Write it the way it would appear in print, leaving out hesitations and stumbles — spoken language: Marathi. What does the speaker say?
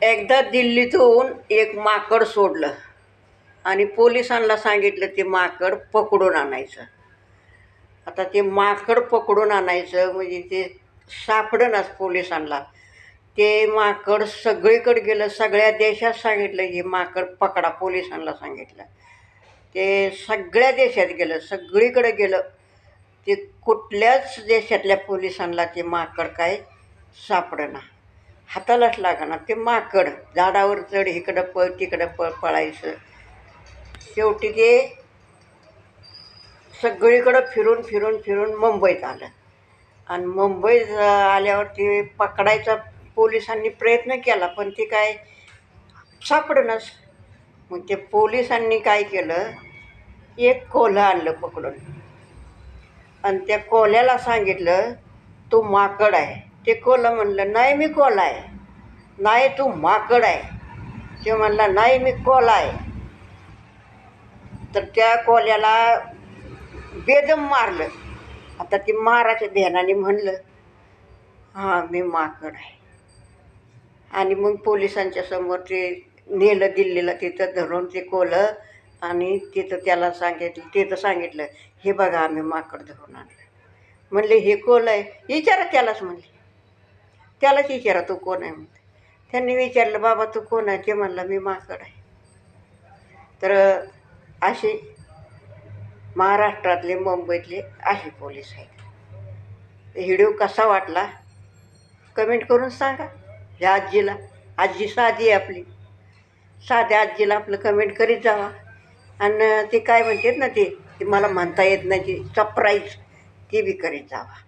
एकदा दिल्लीतून एक माकड सोडलं आणि पोलिसांना सांगितलं ते माकड पकडून आणायचं. आता ते माकड पकडून आणायचं म्हणजे ते सापडेनाच पोलिसांना. ते माकड सगळीकडे गेलं, सगळ्या देशात सांगितलं हे माकड पकडा, पोलिसांना सांगितलं. ते सगळ्या देशात गेलं, सगळीकडे गेलं. ते कुठल्याच देशातल्या पोलिसांना ते माकड काय सापडेना, हातालाच लागना. ते माकड झाडावर चढ, इकडं पळ तिकडं पळ पळायचं. शेवटी ते सगळीकडं फिरून फिरून फिरून मुंबईत आलं आणि मुंबईत आल्यावर ते पकडायचा पोलिसांनी प्रयत्न केला, पण ते काय सापडेनाच. मग ते पोलिसांनी काय केलं, एक कोल्हा आणलं पकडून आणि त्या कोल्ह्याला सांगितलं तू माकड आहे. ते कोल्हा म्हणलं नाही मी कोल्हा आहे. नाही तू माकड आहे. ते म्हणला नाही मी कोल्हा आहे. तर त्या कोल्ह्याला बेदम मारलं. आता ती माराच्या ध्यानाने म्हणलं हां मी माकड आहे. आणि मग पोलिसांच्या समोर ते नेलं दिल्लीला. तिथं धरून ते कोल्ह आणि तिथं त्याला सांगितलं हे बघा आम्ही माकड धरून आणलं. म्हणले हे कोल्ह आहे, विचारा त्यालाच. म्हणले त्यालाच विचारा तू कोण आहे म्हणते. त्यांनी विचारलं बाबा तू कोण आहे. ते म्हणला मी माकड आहे. तर असे महाराष्ट्रातले मुंबईतले असे पोलीस आहेत. व्हिडिओ कसा वाटला कमेंट करून सांगा. ह्या आजीला, आजी साधी आहे आपली, साध्या आजीला आपलं कमेंट करीत जावा. आणि ते काय म्हणतात ना ते मला म्हणता येत नाही, ती सरप्राईज ती बी करीत जावा.